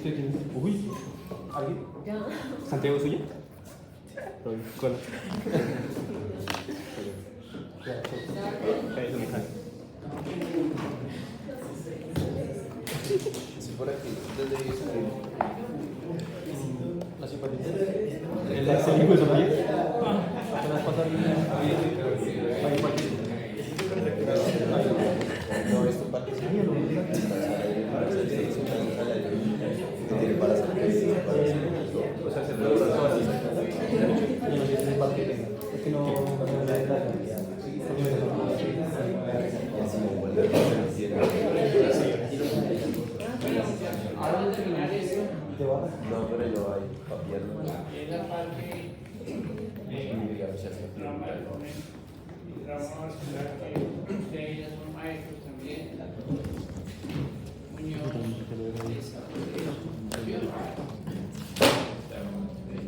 usted quién es? Uy, ¿alguien? Ya. ¿Santiago es suyo? ¿Cuál? Eso me cae. Si por aquí, desde ahí se ve. La simpatía. ¿El hijo de Sofía? Apenas pasa ahí por aquí. No, esto participa. Tiene para salir. O sea, se puede usar así. Y no tiene parte. Es que no me da la realidad. Ahora al terminar eso, No, pero yo ahí, papierno. es la parte de trama del momento. Y trama vascular que ustedes son maestros también. Muñoz,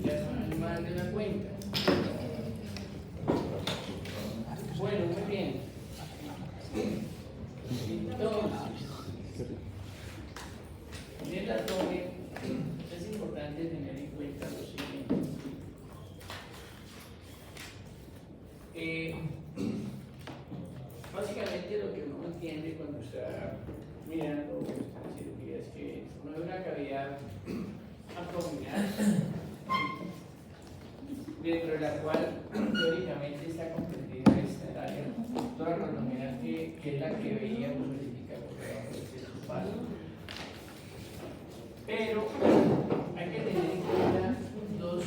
ya son más de la cuenta. Bueno, muy bien. Entonces, en el atome es importante tener en cuenta lo siguiente. Básicamente lo que uno entiende cuando está mirando esta cirugía es que uno ve una cavidad abdominal dentro de la cual teóricamente está comprendida esta área abdominal que es la que veíamos verificar por debajo del sexto paso. Pero hay que tener en cuenta dos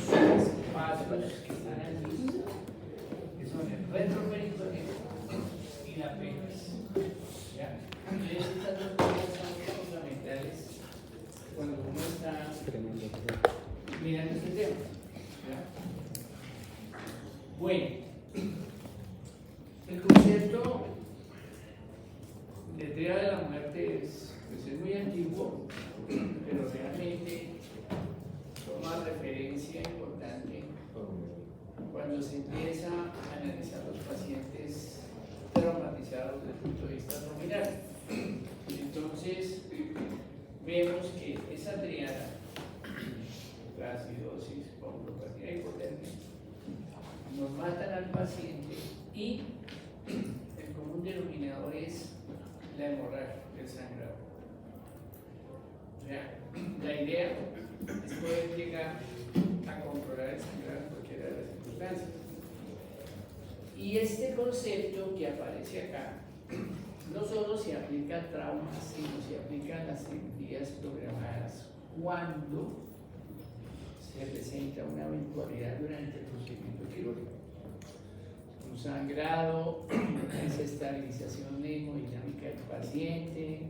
pasos que están aquí, que son el retroperitoneo y la pelvis. ¿Ya? Entonces estas dos cosas son fundamentales cuando uno está mirando este tema. ¿Ya? Bueno, el concepto de teoría de la muerte es muy antiguo, pero realmente toma referencia importante cuando se empieza a analizar los pacientes traumatizados desde el punto de vista abdominal. Entonces, vemos que esa triada, la acidosis, coagulopatía hipotérmica, nos matan al paciente y el común denominador es la hemorragia, el sangrado. O sea, la idea es poder llegar a controlar el sangrado en cualquiera de las circunstancias. Y este concepto que aparece acá no solo se aplica a traumas, sino se aplica a las cirugías programadas cuando se presenta una eventualidad durante el procedimiento quirúrgico. Un sangrado, desestabilización hemodinámica del paciente,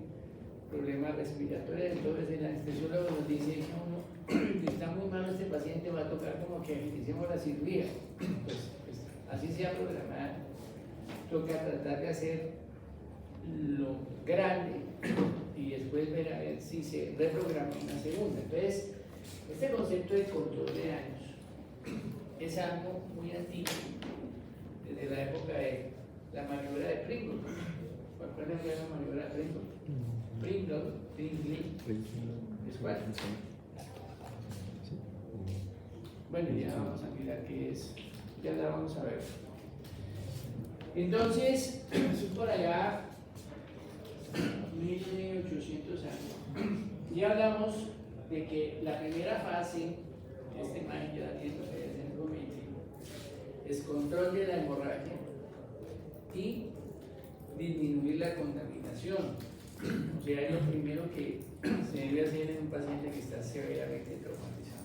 problemas respiratorios. Entonces el anestesiólogo nos dice que está muy malo este paciente, va a tocar como que iniciemos la cirugía. Pues, así sea programada, toca tratar de hacer lo grande y después ver a ver si se reprograma una segunda. Entonces, este concepto de control de daños es algo muy antiguo, desde la época de la maniobra de Pringle. ¿Cuál es la maniobra de Pringle? Pringle, ¿es cuál? Bueno, ya vamos a mirar qué es, ya la vamos a ver. Entonces, por allá, 1800 años, ya hablamos de que la primera fase, este imagen ya la tiene ustedes en el momento, es control de la hemorragia y disminuir la contaminación. O sea, es lo primero que se debe hacer en un paciente que está severamente traumatizado.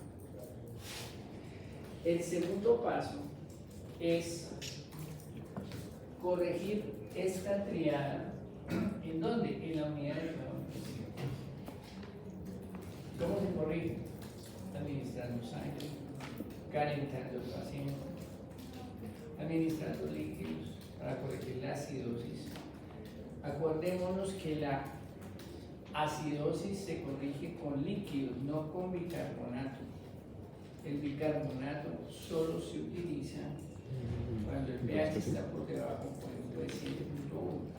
El segundo paso es corregir esta triada. ¿En dónde? En la unidad de cuidado intensivo. ¿Cómo se corrige? Administrando sangre, calentando el paciente, administrando líquidos para corregir la acidosis. Acordémonos que la acidosis se corrige con líquidos, no con bicarbonato. El bicarbonato solo se utiliza cuando el pH está por debajo, por ejemplo, de 7.1.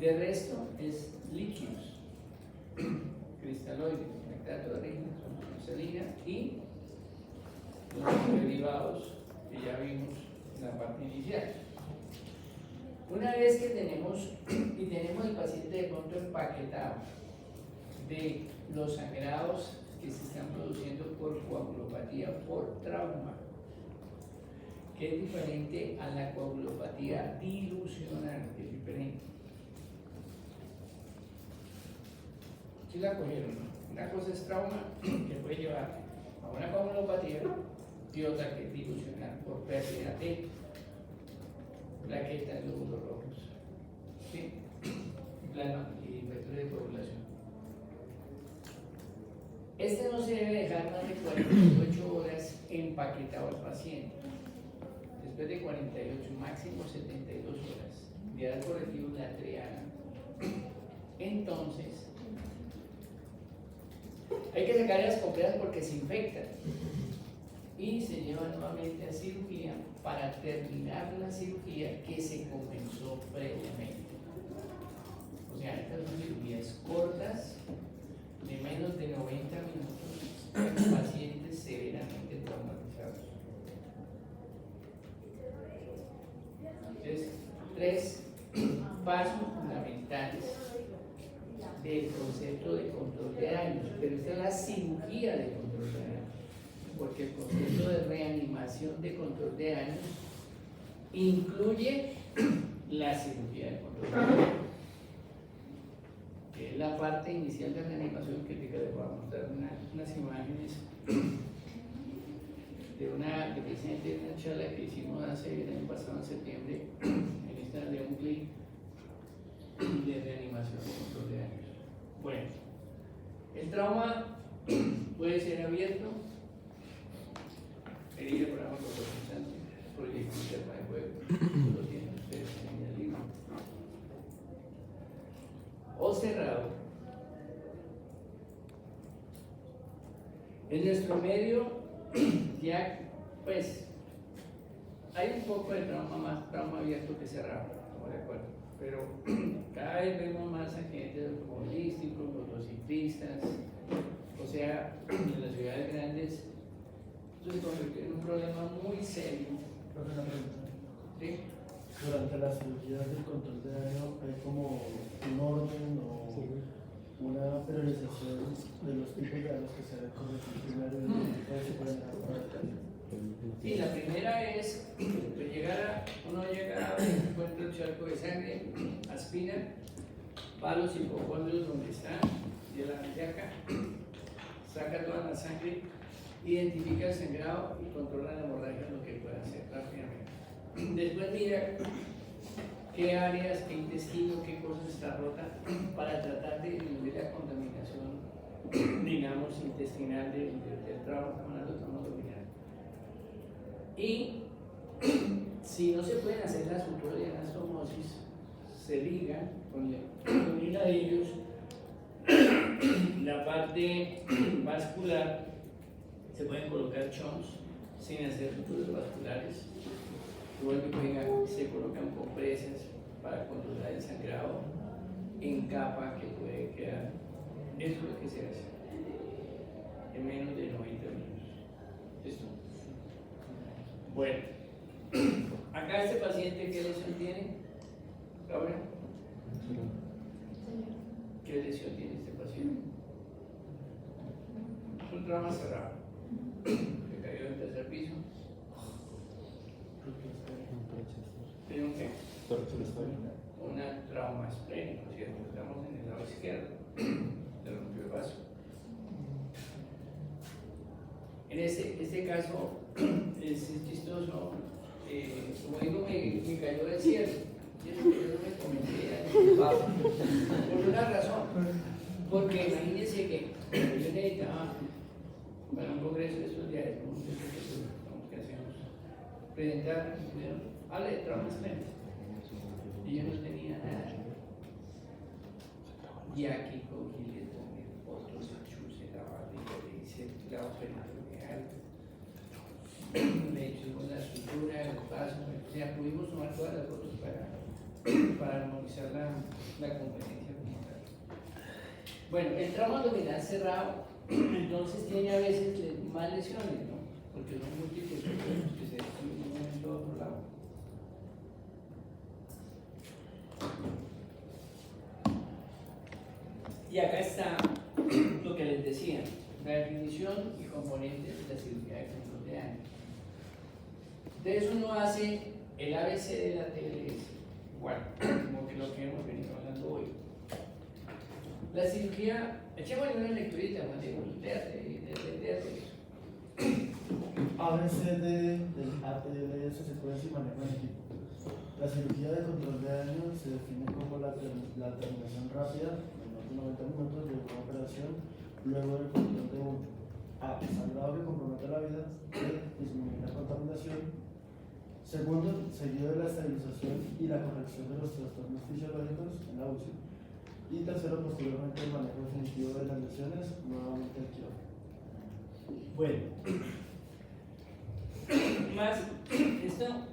De resto es líquidos, cristaloides. salina y los derivados que ya vimos en la parte inicial. Una vez que tenemos el paciente de pronto empaquetado de los sangrados que se están produciendo por coagulopatía por trauma, que es diferente a la coagulopatía dilucional, que es diferente. ¿Sí la cogieron? ¿No? Una cosa es trauma, que puede llevar a una coagulopatía, y otra que es dilucional por pérdida de plaquetas de glóbulos rojos, ¿sí? Plasma y vectores de coagulación. Este no se debe dejar más de 48 horas empaquetado al paciente. Después de 48, máximo 72 horas de haber corregido la triada. Entonces, hay que sacar las complejas porque se infectan y se lleva nuevamente a cirugía para terminar la cirugía que se comenzó previamente. O sea, estas son cirugías cortas de menos de 90 minutos en pacientes severamente traumatizados. Entonces, 3 pasos fundamentales del concepto de control de daños, pero esta es la cirugía de control de daños, porque el concepto de reanimación de control de daños incluye la cirugía de control de daños, que es la parte inicial de reanimación que les voy a mostrar unas imágenes de una charla que hicimos el año pasado en septiembre en esta de un clic de reanimación de control de daños. Bueno, el trauma puede ser abierto, herida por agua cortopunzante, proyección interna de fuego, lo tienen ustedes en el libro, o cerrado. En nuestro medio, ya pues hay un poco de trauma, más trauma abierto que cerrado, estamos de acuerdo, pero cada vez vemos más accidentes automovilísticos, motociclistas, o sea, en las ciudades grandes, esto se convirtió en un problema muy serio. ¿Sí? Durante las cirugías del control de daño hay como un orden o una priorización de los tipos de daños que se deben corregir primero y después se pueden dar para el. Sí, la primera es que uno llega, encuentra el charco de sangre, aspira, va a los hipocondrios donde está, de acá, saca toda la sangre, identifica el sangrado y controla la hemorragia, lo que puede hacer rápidamente. Después mira qué áreas, qué intestino, qué cosas está rota para tratar de disminuir la contaminación, digamos, intestinal del trauma, estamos dominando. Y si no se pueden hacer las suturas de anastomosis, se ligan con hiladillos la parte vascular, se pueden colocar chons sin hacer suturas vasculares, igual que se colocan compresas para controlar el sangrado en capa que puede quedar. Eso es lo que se hace en menos de 90 minutos. ¿Listo? Bueno, acá este paciente, ¿qué lesión tiene? ¿Laura? ¿Qué lesión tiene este paciente? Es un trauma cerrado. Se cayó del tercer piso. ¿Tiene un qué? Una trauma esplénico, ¿cierto? Estamos en el lado izquierdo. Se rompió el vaso. En este caso es chistoso, como digo, me cayó del cielo. Y eso que yo no me comenté por una razón, porque imagínense que yo necesitaba para un congreso de estos días, ¿qué hacemos? Presentar, habla de trauma esplénico. Y yo no tenía nada. Y aquí cogí le tomé fotos, chuse la barriga, le hice la peritoneal, le hicimos la sutura, el paso, o sea, pudimos tomar todas las fotos para armonizar la competencia como tal. Bueno, el trauma abdominal cerrado entonces tiene a veces más lesiones, ¿no? Porque son múltiples problemas que se destruyen de un momento a otro lado. Y acá está lo que les decía, la definición y componentes de la cirugía de control de daño. Entonces uno hace el ABC de la TLS, igual, como que lo que hemos venido hablando hoy. La cirugía, echémosle una lecturita, Juan Diego, léate eso. ABCD del ATLS se puede decir manejo en equipo. La cirugía de control de daño se define como la terminación rápida, menor de 90 minutos, de una operación, luego del control de un A, sangrado que compromete la vida, B, disminuir la contaminación, segundo, seguido de la estabilización y la corrección de los trastornos fisiológicos en la UCI, y tercero, posteriormente el manejo definitivo de las lesiones, nuevamente el quirófano. Bueno,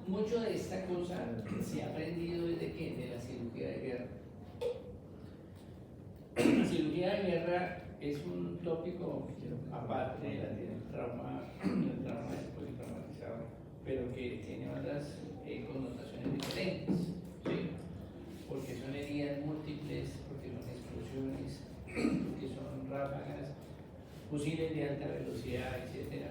mucho de esta cosa se ha aprendido desde que de la cirugía de guerra. La cirugía de guerra es un tópico aparte del trauma politraumatizado, pero que tiene otras connotaciones diferentes, ¿sí? Porque son heridas múltiples, porque son explosiones, porque son ráfagas, fusiles de alta velocidad, etc.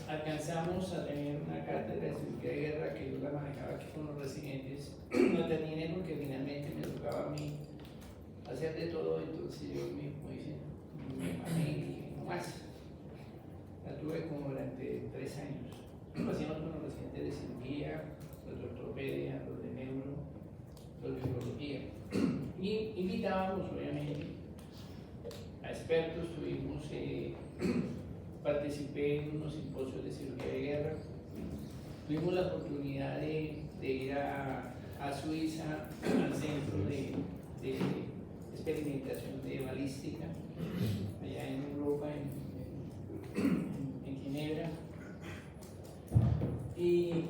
Alcanzamos a tener una cátedra de cirugía de guerra que yo la manejaba aquí con los residentes. No terminé porque finalmente me tocaba a mí hacer de todo, entonces yo me mamé y dije, no más. La tuve como durante 3 años. Lo hacíamos con los residentes de cirugía, los de ortopedia, los de neuro, los de urología. Y invitábamos, obviamente, a expertos. Participé en unos simposios de cirugía de guerra. Tuvimos la oportunidad de ir a Suiza, al centro de experimentación de balística, allá en Europa, en Ginebra. Y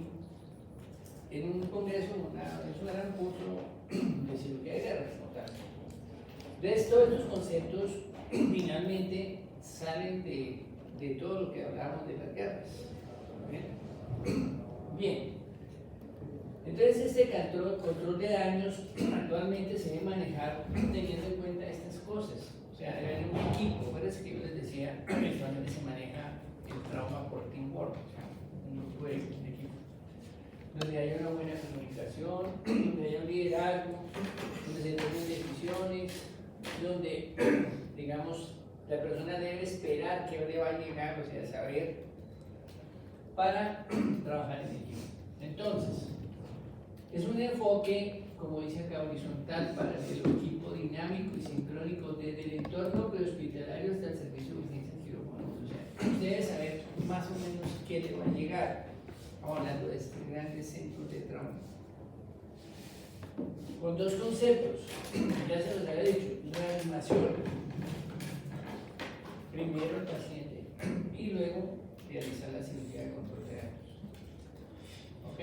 en un congreso, es un gran curso de cirugía de guerra, como tal. Entonces, todos estos conceptos finalmente salen de todo lo que hablamos de las guerras. Bien. Entonces, este control de daños actualmente se debe manejar teniendo en cuenta estas cosas. O sea, debe haber un equipo. Parece que yo les decía, actualmente se maneja el trauma por teamwork, o sea, un grupo de equipo, donde haya una buena comunicación, donde haya un liderazgo, donde se tomen decisiones, donde, digamos, la persona debe esperar que le va a llegar, o sea, saber, para trabajar en equipo. Entonces, es un enfoque, como dice acá, horizontal, para el equipo dinámico y sincrónico desde el entorno prehospitalario hasta el servicio de urgencia quirófano. O sea, usted debe saber más o menos qué le va a llegar. Estamos hablando de estos grandes centros de trauma. Con 2 conceptos, ya se los había dicho: reanimación. Primero el paciente y luego realizar la cirugía de control de daños. ¿Ok?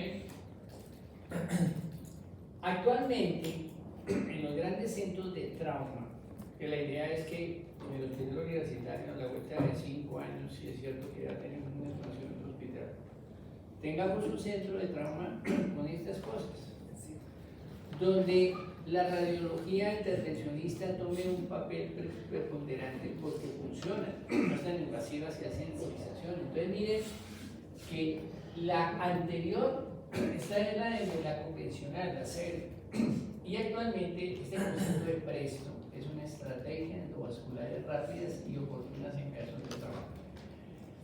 Actualmente, en los grandes centros de trauma, que la idea es que en el hospital universitario, a la vuelta de 5 años, si es cierto que ya tenemos una expansión en el hospital, tengamos un centro de trauma con estas cosas, donde la radiología intervencionista tome un papel preponderante porque funciona, no están invasivas y hacen embolización. Entonces miren que la anterior, esta es la convencional, la serie, y actualmente este concepto de presto es una estrategia endovasculares rápidas y oportunas en casos de trabajo.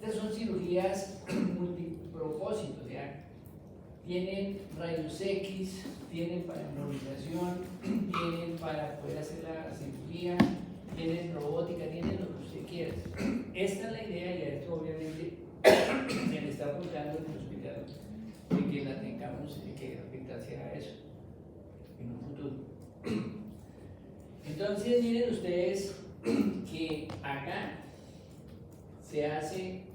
Estas son cirugías multipropósitos, ¿ya? Tienen rayos X, tienen para embolización, tienen para poder hacer la cirugía, tienen robótica, tienen lo que usted quiera. Esta es la idea y a esto obviamente se le está apuntando en el hospital de que la tengamos, de que el hospital sea eso en un futuro. Entonces miren ustedes que acá se hace,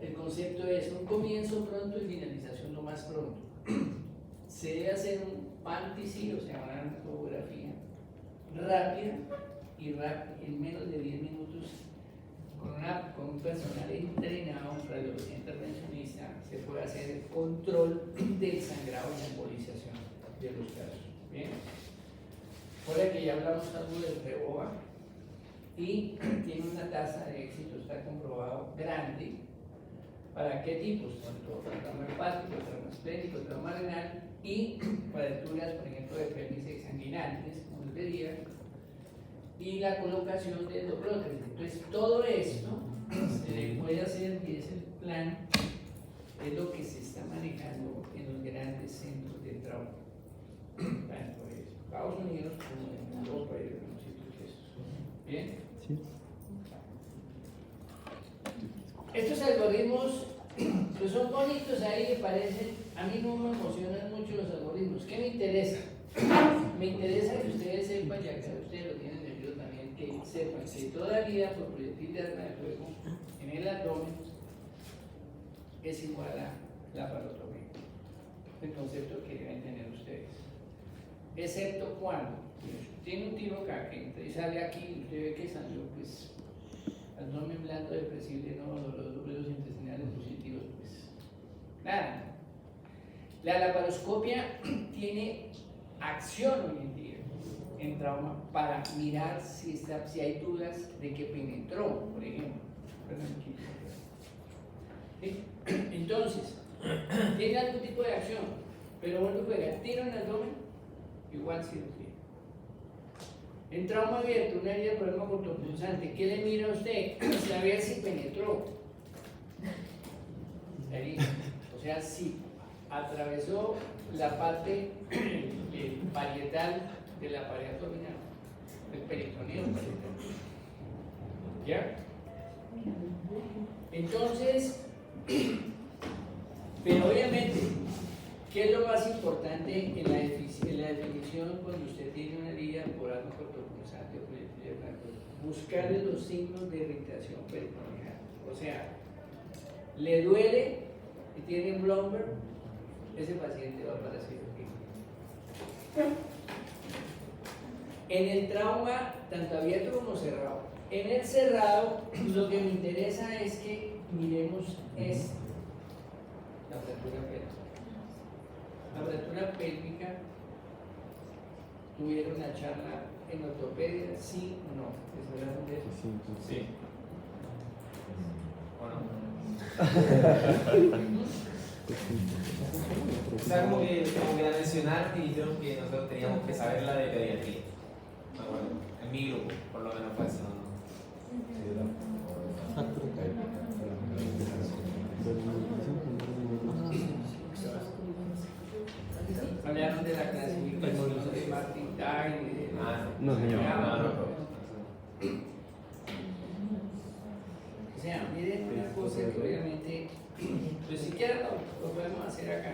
el concepto es un comienzo pronto y finalización lo más pronto. Se debe hacer un PAN-TC, o sea, una tomografía rápida y en menos de 10 minutos personal entrenado, un radiología intervencionista, se puede hacer el control del sangrado y la embolización de los casos. Bien. Ahora que ya hablamos algo del REBOA y tiene una tasa de éxito, está comprobado, grande. ¿Para qué tipos? Tanto trauma hepático, trauma esplénico, trauma renal y fracturas, por ejemplo, de pelvis exsanguinantes, como les diría, y la colocación de endoprótesis. Entonces, todo esto se le puede hacer y es el plan, es lo que se está manejando en los grandes centros de trauma, tanto en Estados Unidos como en Europa y en los sitios estos. ¿Bien? Sí. Estos algoritmos pues son bonitos ahí, me parecen, a mí no me emocionan mucho los algoritmos. ¿Qué me interesa? Me interesa que ustedes sepan, ya que ustedes lo tienen en el libro también, que sepan que toda vida por proyectil de arma de fuego en el abdomen es igual a la laparotomía. El concepto que deben tener ustedes. Excepto cuando tiene un tiro acá que entra y sale aquí y usted ve que salió pues abdomen blando depresible, no, los duelos intestinales positivos, pues nada. La laparoscopia tiene acción hoy en día en trauma para mirar si hay dudas de que penetró, por ejemplo. ¿Sí? Entonces, tiene algún tipo de acción, pero bueno, juega tiro en el abdomen, igual cirugía. En trauma abierto, una herida de problema cortopulsante, ¿qué le mira a usted? Saber si penetró la herida. O sea, si atravesó la parte parietal de la pared abdominal, el peritoneo parietal. ¿Ya? Entonces, pero obviamente, ¿qué es lo más importante en la definición cuando usted tiene una herida por algo cortopulsante o proyectil blanco? Buscarle los signos de irritación peritoneal. O sea, le duele y tiene Blomberg, ese paciente va para cirugía. En el trauma, tanto abierto como cerrado. En el cerrado, lo que me interesa es que miremos esto, la fractura pélvica. La fractura pélvica, ¿tuvieron una charla en ortopedia? Sí o no. ¿Les hablaron de eso? Sí. ¿O no? O sea, como que la mencionaron y dijeron que nosotros teníamos que saber la de pediatría. Bueno, en mi grupo, por lo menos fue eso. Hablaron de la clasificación de Martin Tine. No, señor. O sea, miren una cosa que obviamente, pues siquiera lo podemos hacer acá.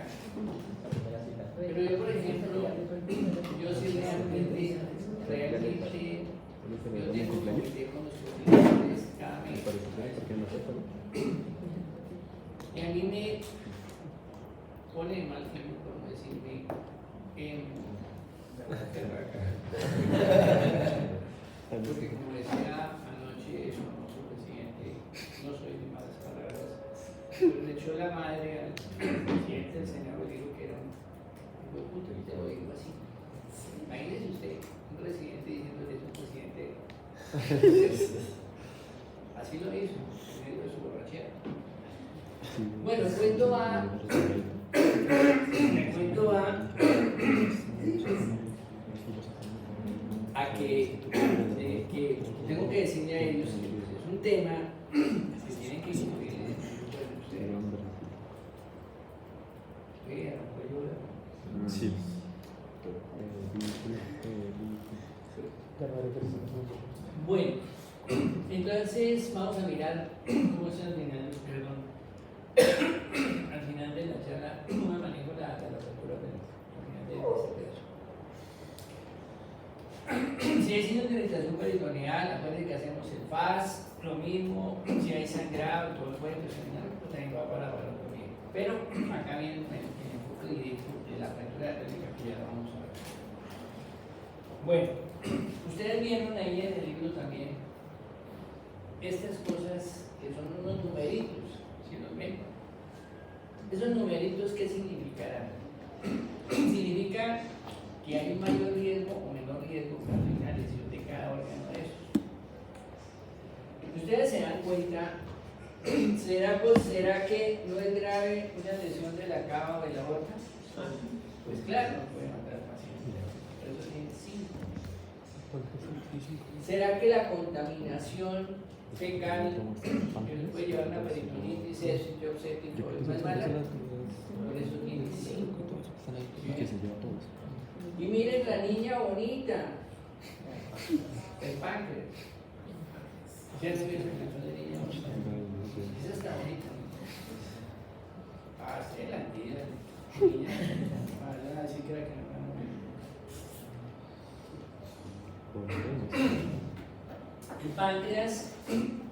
Pero yo, por ejemplo, yo sí realmente, yo tengo un comité con los coordinadores cada mes. Y a mí me pone mal tiempo, por no decirme, porque como decía anoche su famoso presidente, no soy de malas palabras, pero le echó la madre al presidente del Senado y dijo que era un buen puto, y te lo digo así. Imagínese usted, un presidente diciéndole a un presidente, así lo hizo, en medio de su borrachera. Bueno, el cuento va a que tengo que decirle a ellos que es un tema que tienen que incluir en el grupo de ustedes. Sí. Bueno, entonces vamos a mirar cómo es al final, al final de la charla, cómo manejo la fractura de este pedazo. Si hay signos de irritación peritoneal, acuérdense que hacemos el FAS, lo mismo, si hay sangrado, todo el cuerpo, pues también va para la laparotomía. Pero acá viene el enfoque directo de la fractura pélvica que ya lo vamos a ver. Bueno, ustedes vieron ahí en el libro también estas cosas que son unos numeritos, ¿sí los ven? Esos numeritos, ¿qué significarán? Significa que hay un mayor riesgo o menor riesgo para una lesión de cada órgano de estos. Ustedes se dan cuenta, ¿será que no es grave una lesión de la cava o de la aorta? Pues claro, no puede matar al paciente, pero eso tiene 5. ¿Será que la contaminación fecal que nos puede llevar a una peritonitis, éxito séptico, es más mala? Por eso tiene 5. Y miren la niña bonita, el páncreas. ¿Cierto que es una canción de niña bonita? Esa está bonita. Ah, sí, la niña. Así que era que no. El páncreas,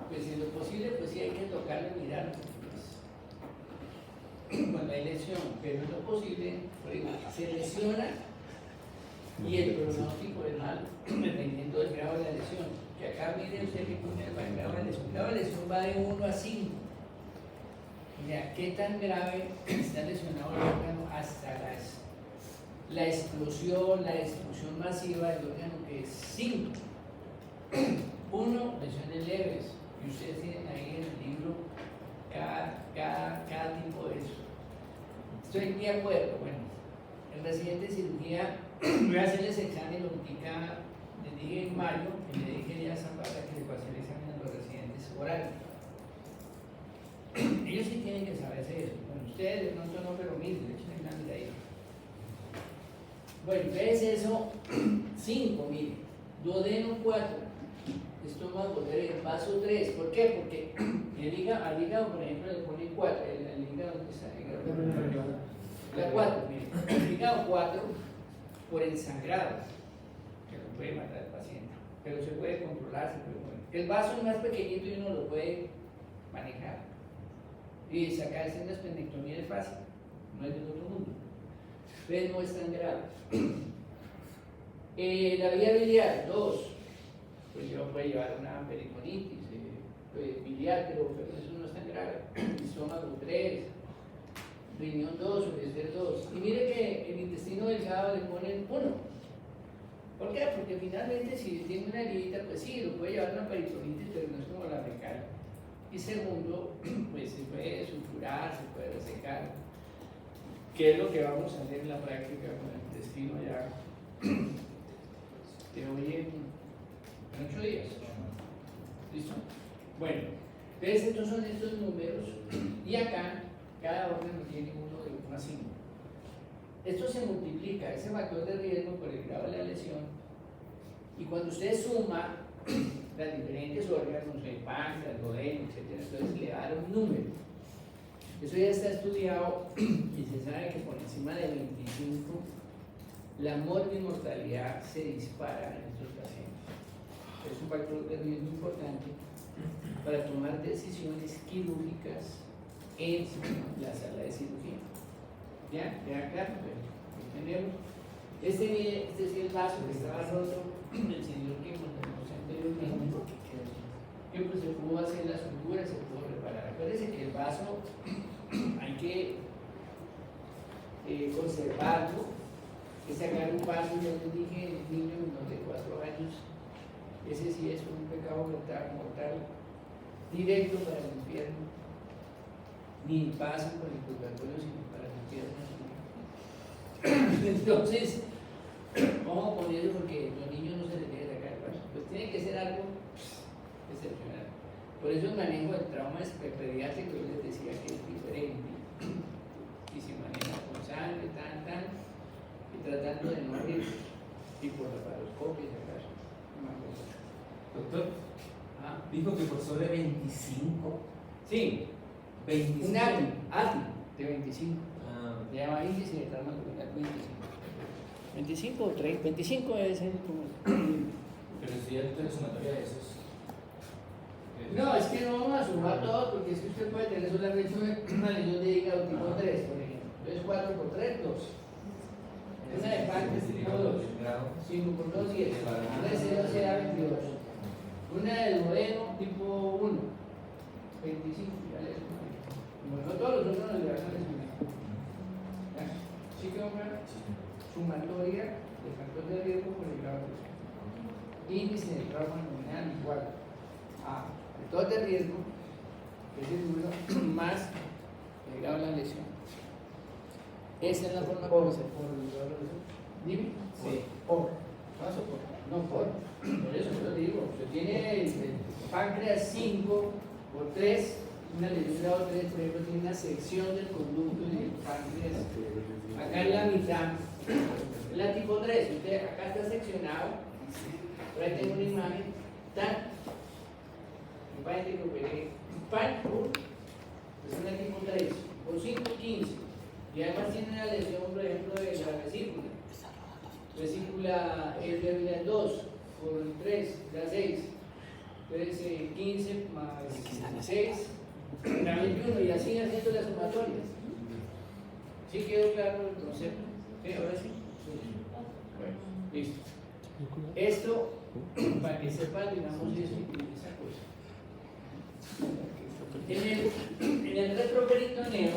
pues en lo posible, pues sí hay que tocarlo y mirarlo. Cuando hay lesión, pero en lo posible, por ejemplo, se lesiona y el pronóstico es malo, dependiendo del grado de la lesión. Que acá miren usted que pone el grado de la lesión. El grado de la lesión va de 1 a 5. O sea, ¿qué tan grave está lesionado el órgano hasta la explosión, la destrucción masiva del órgano, que es 5? 1, lesiones leves. Y ustedes tienen ahí en el libro cada tipo de eso. Estoy de acuerdo. Bueno, el residente de cirugía, voy a hacerles examen óptica. Les dije en mayo, que le dije ya a Zapata que le pasé el examen a los residentes orales. Ellos sí tienen que saberse eso. Bueno, ustedes de pronto no, pero miren, le echen una miradita. Bueno, ¿ves eso? 5, miren. Duodeno 4. Estómago 3. Vaso 3. ¿Por qué? Porque al hígado, por ejemplo, le pone 4. El hígado, ¿dónde está? El hígado. La 4, miren. El hígado 4 por el sangrado, que lo puede matar al paciente. Pero se puede controlar, se puede mover. El vaso es más pequeñito y uno lo puede manejar. Y sacarse una esplenectomía es fácil, no es del otro mundo. Pero no es tan grave. La vía biliar, 2. Pues puede llevar una peritonitis biliar, pero eso no es tan grave. Estómago 3. Riñón 2, ureter 2. Y mire que el intestino delgado le ponen 1. ¿Por qué? Porque finalmente si tiene una heridita, pues sí, lo puede llevar una peritonitis, pero no es como la fecal. Y segundo, pues se puede suturar, se puede resecar. ¿Qué es lo que vamos a hacer en la práctica con el intestino ya de hoy en 8 días? ¿Listo? Bueno, entonces estos son estos números y acá cada órgano tiene uno de 1 a 5. Esto se multiplica, ese factor de riesgo por el grado de la lesión, y cuando usted suma las diferentes órganos, el páncreas, el duodeno, etc., entonces le va a dar un número. Eso ya está estudiado y se sabe que por encima de 25 la mortalidad se dispara en estos pacientes. Es un factor de riesgo importante para tomar decisiones quirúrgicas en la sala de cirugía. ¿Ya? ¿Ya claro? ¿Entendemos? Este es el vaso que estaba roto, el señor que contamos anteriormente, que pues se pudo hacer la sutura, se pudo reparar. Acuérdense que el vaso hay que conservarlo, que sacar un vaso, ya les dije, el niño menor de 4 años, ese sí es un pecado mortal directo para el infierno. Ni pasan por el purgatorio, sino para el infierno. Entonces, vamos a poner eso porque los niños no se les debe sacar el vaso. Pues tiene que ser algo excepcional. Por eso el manejo del trauma pediátrico, yo les decía que es diferente. Y se maneja con sangre, y tratando de no abrir, y por la paroscopia, si acaso. Doctor, ¿Ah? dijo que por sobre 25. Sí. 25. Un ATI de 25. Ah. Se llama índice de trauma coloquial 25. 25 o 30. 25 es el como. Pero si ya tiene sumatoria de esos. No, es que no vamos a sumar todos porque es que usted puede tener solamente una lesión de hígado tipo 3, por ejemplo. Entonces 4 por 3, 2. Una de páncreas tipo 2. 5 por 2, 10. Una de 0 será 22. Una de duodeno tipo 1. 25, ya les digo. Como no todos los órganos le van a lesionar. ¿Ya? ¿Sí quedó claro? Sumatoria de factor de riesgo por el grado de lesión. Índice de trauma nominal igual a factor de riesgo, que es el número más el grado de la lesión. Esa es la forma como se por el grado de lesión. Dime. Sí. Por. Más o por. No, por eso yo te digo. Usted tiene el páncreas 5 por 3, una lesión de grado 3, por ejemplo, tiene una sección del conducto del páncreas. Acá en la mitad, la tipo 3, usted acá está seccionado. Por ahí tengo una imagen tan. Imagínate que operé PAN, es una tipo 3, por 5, 15. Y además tiene una lesión, por ejemplo, de la vesícula. Vesícula es de 2 por 3, da 6. Entonces 15 más 6 da 21 y así haciendo las sumatorias. ¿Sí quedó claro el concepto? ¿Sí? ¿Ahora sí? Bueno, listo. Esto, para que sepan, digamos, eso y esa cosa. En el retroperitoneo,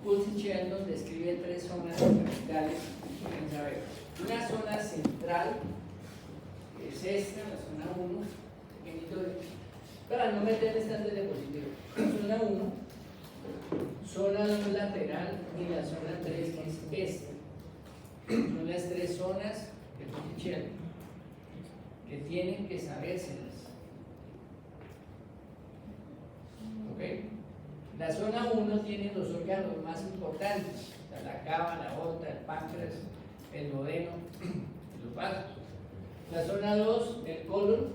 Pulse Sheldon describe 3 zonas capitales. Pueden saber. Una zona central, que es esta, la zona 1, pequeñito, para no meterles tanto de positivo. Zona 1, zona 2 lateral y la zona 3, que es esta. Son las 3 zonas de Pulse Sheldon, que tienen que sabérselas. ¿Ok? La zona 1 tiene los órganos más importantes, la cava, la aorta, el páncreas, el duodeno, los vasos. La zona 2, el colon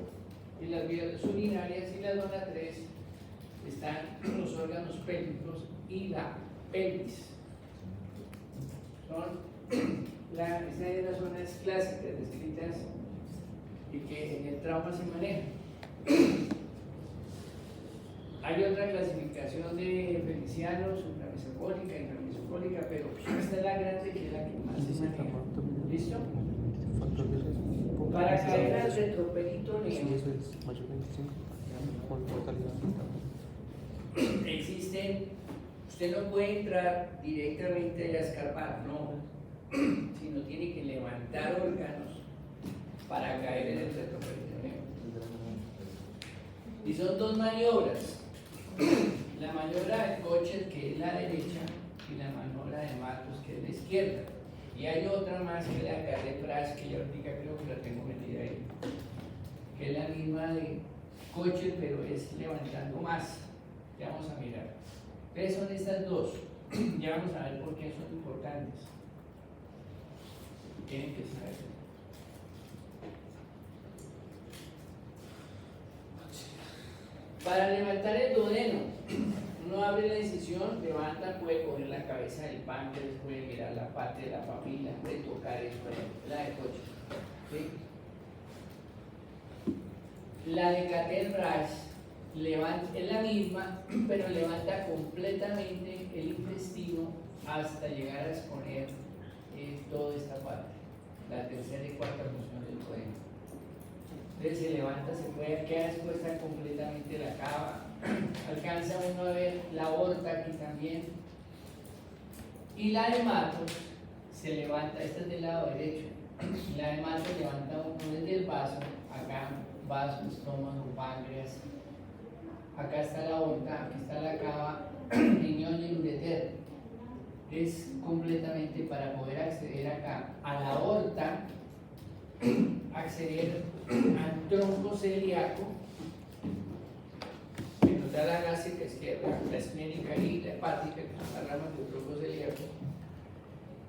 y las vías urinarias, y la zona 3 están los órganos pélvicos y la pelvis. Estas son las zonas clásicas descritas y que en el trauma se manejan. Hay otra clasificación de felicianos, ultramesocólica, inframesocólica, pero esta es la grande que es la que más se maneja. ¿Listo? Para caer al retroperitoneo existen, usted no puede entrar directamente a escarbar, no, sino tiene que levantar órganos para caer en el retroperitoneo. Y son 2 maniobras. La maniobra del coche, que es la derecha, y la maniobra de Matos, que es la izquierda. Y hay otra más que la de Prash, que yo ahorita creo que la tengo metida ahí, que es la misma de coche, pero es levantando más. Ya vamos a mirar. Entonces son estas 2. Ya vamos a ver por qué son importantes. Tienen que saber. Para levantar el duodeno, uno abre la incisión, levanta, puede coger la cabeza del páncreas, puede mirar la parte de la papila, puede tocar esto, la de coche. ¿Sí? La de Catel-Brash es la misma, pero levanta completamente el intestino hasta llegar a exponer toda esta parte, la tercera y cuarta función del duodeno. Entonces se levanta, se puede quedar expuesta completamente la cava, alcanza uno a ver la aorta aquí también. Y la de Matos se levanta, esta es del lado derecho, la de Matos levanta uno desde el vaso, acá vaso, estómago, páncreas, acá está la aorta, aquí está la cava, riñón y el ureter. Es completamente para poder acceder acá a la aorta, acceder al tronco celíaco, que nos da la gástrica izquierda, la esclérica y la hepática, que son las ramas del tronco celíaco,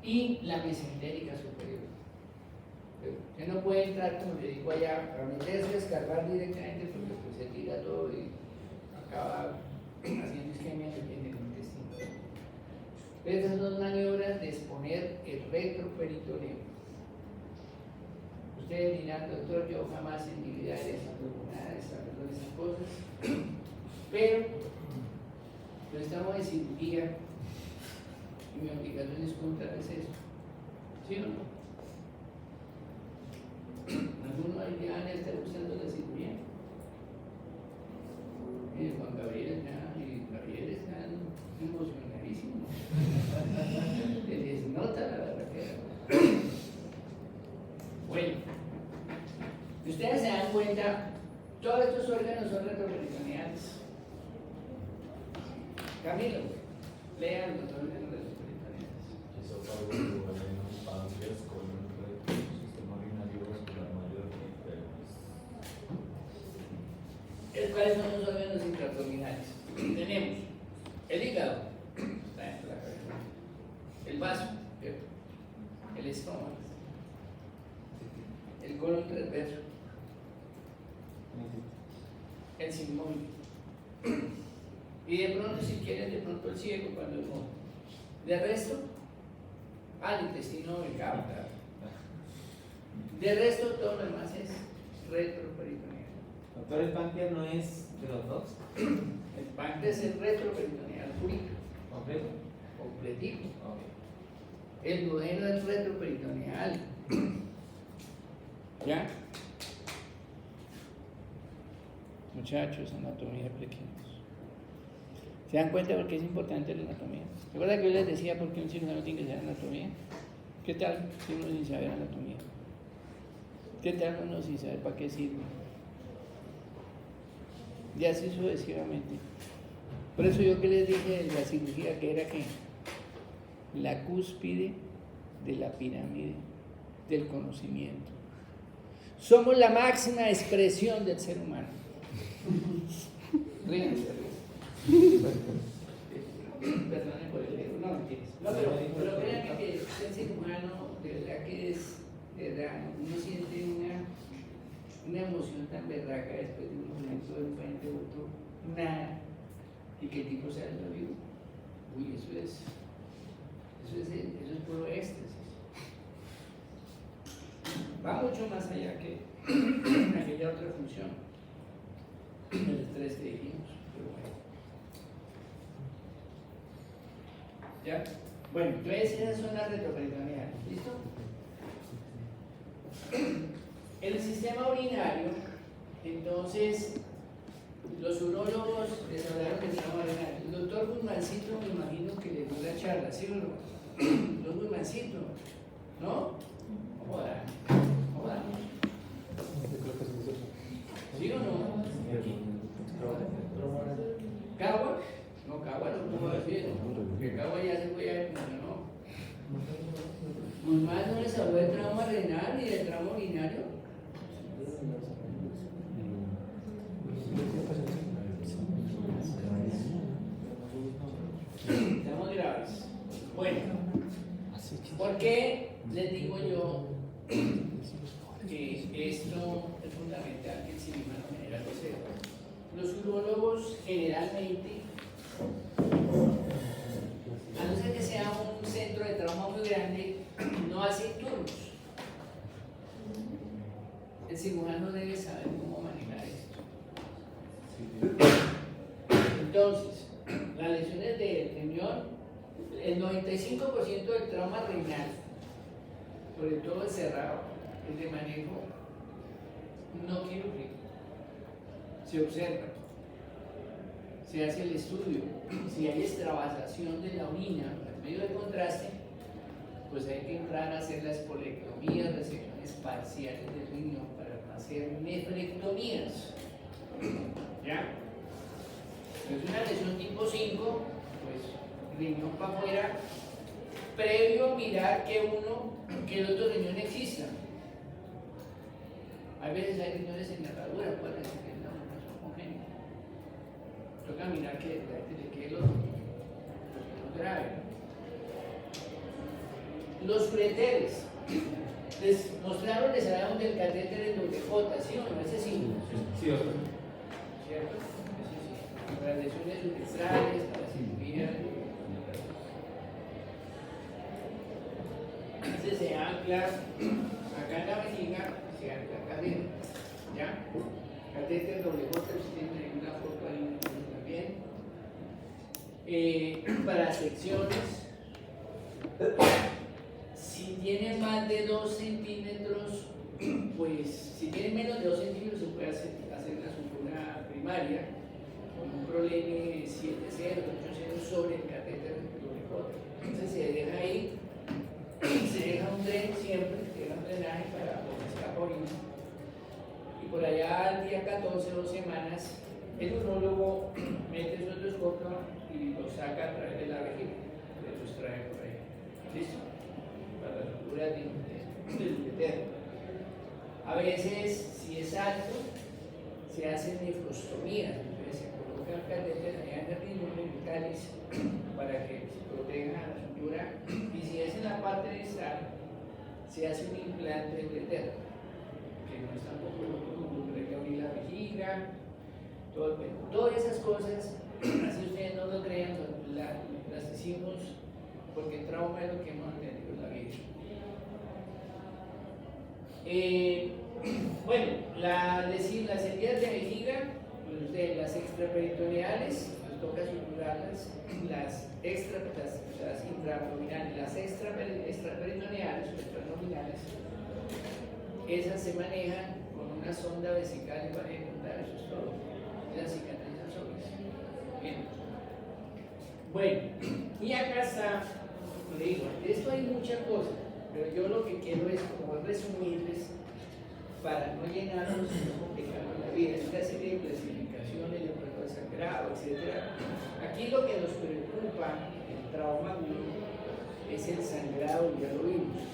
y la mesentérica superior. Usted no puede entrar, como le digo allá, para meterse a escarbar directamente, porque pues, se tira todo y acaba haciendo isquemia en el intestino. Esas son maniobras de exponer el retroperitoneo. Ustedes dirán, doctor, yo jamás en mi vida he desarrollado nada de esas cosas, pero estamos en cirugía y mi obligación es contarles eso. ¿Sí o no? ¿Alguno ahí ya estar usando la cirugía? Y Juan Gabriel está emocionadísimo. Les nota la verdad que. Bueno, si ustedes se dan cuenta, todos estos órganos son retroperitoneales. Camilo, lean los órganos retroperitoneales. Esófago, duodeno, páncreas, colon, recto, sistema urinario, vascular mayor y pelvis. ¿Cuáles son los órganos intraabdominales? Tenemos el hígado, está dentro de la cabeza, el vaso, ¿cierto? El estómago, el colon transverso, el sigmoide. Y de pronto, si quieren, de pronto el ciego cuando no. De resto, el intestino delgado, claro. De resto, todo lo demás es retroperitoneal. Doctor, ¿el páncreas no es de los dos? El páncreas es retroperitoneal purito, ¿Completo? completico. Ok. El duodeno es retroperitoneal. ¿Ya? Muchachos, anatomía pequeños. ¿Se dan cuenta por qué es importante la anatomía? ¿Recuerda que yo les decía por qué un cirujano tiene que saber anatomía? ¿Qué tal si uno sin saber anatomía? ¿Qué tal uno sin saber para qué sirve? Y así sucesivamente. Por eso yo que les dije de la cirugía que era que la cúspide de la pirámide del conocimiento. Somos la máxima expresión del ser humano. Ríense. Perdonen por el ego, no mentiras. No, pero créanme que el ser humano, de verdad que es, de verdad, uno siente una emoción tan berraca después de un momento de un frente a otro, nada, y que el tipo sea el vivo. Uy, eso es puro éxtasis. Va mucho más allá que aquella otra función, el estrés que dijimos, pero bueno. ¿Ya? Bueno, entonces esas son las retroperitoneales, ¿listo? El sistema urinario, entonces, los urólogos les hablaron del sistema urinario. El doctor Guzmancito me imagino que le dio la charla, ¿sí o no? Los Guzmancito, ¿no? Joder. ¿Sí o no? ¿Cagua? No, Cagua no puedo decir, porque Cagua ya se fue, ya funcionó. Guzmán no les habló del trauma renal ni del trauma urinario. Estamos graves. Bueno, ¿por qué les digo yo que esto es fundamental que el cirujano general lo sepa? Los urólogos generalmente, a no ser que sea un centro de trauma muy grande, no hacen turnos. El cirujano debe saber cómo manejar esto. Entonces, las lesiones de riñón, el 95% del trauma renal, sobre todo el cerrado, el de manejo no quirúrgico. Se observa, se hace el estudio, si hay extravasación de la orina en medio de contraste, pues hay que entrar a hacer la espolectomía, resecciones parciales del riñón para no hacer nefrectomías. ¿Ya? Es una lesión tipo 5, pues riñón para afuera, previo mirar que el otro riñón exista. A veces hay riñones en herradura, pueden decir que no es homogéneo. Toca mirar que le quede el otro, no grave. Los fleteres, les mostraron, les hablaron del catéter en WJ, ¿sí o no? Ese sí. Sí, doctor. ¿Cierto? Ese sí. Para lesiones uretrales, para cirugía. Ese se ancla acá en la vejiga, se ancla acá adentro. ¿Ya? Catéter WJ, si tienen una foto ahí también. Para secciones, si tienen más de 2 centímetros, pues si tienen menos de 2 centímetros se puede hacer una sutura primaria con control N70, 800 sobre el catéter ventricular. Entonces se deja ahí, se deja un tren siempre, se deja un drenaje para donde escapa orina. Y por allá al día 14 o 2 semanas, el urólogo mete su endoscopio y lo saca a través de la vejiga, lo extrae por ahí. ¿Listo? Para la altura del uretero. A veces, si es alto, se hacen nefrostomías, entonces se colocan catéteres allá en el riñón, en el cáliz, para que se proteja la sutura. Y si es en la parte distal, se hace un implante de uretero, que no es tampoco loco, como que abrir la vejiga, todas esas cosas, así ustedes no lo crean, las hicimos porque el trauma es lo que hemos entendido en la vida. Bueno, las heridas de vejiga, pues, de las extraperitoneales, nos toca suturarlas, las intraabdominales, las extraperitoneales o extranominales, esas se manejan con una sonda vesical y para encontrar, eso es todo. Las cicatrices solas. Bien. Bueno, y acá está, le digo, de esto hay muchas cosas, pero yo lo que quiero es como resumirles para no llenarlos y no complicarnos la vida. Es una serie de clasificaciones de acuerdo al sangrado, etc. Aquí lo que nos preocupa, el trauma agudo, es el sangrado, ya lo vimos.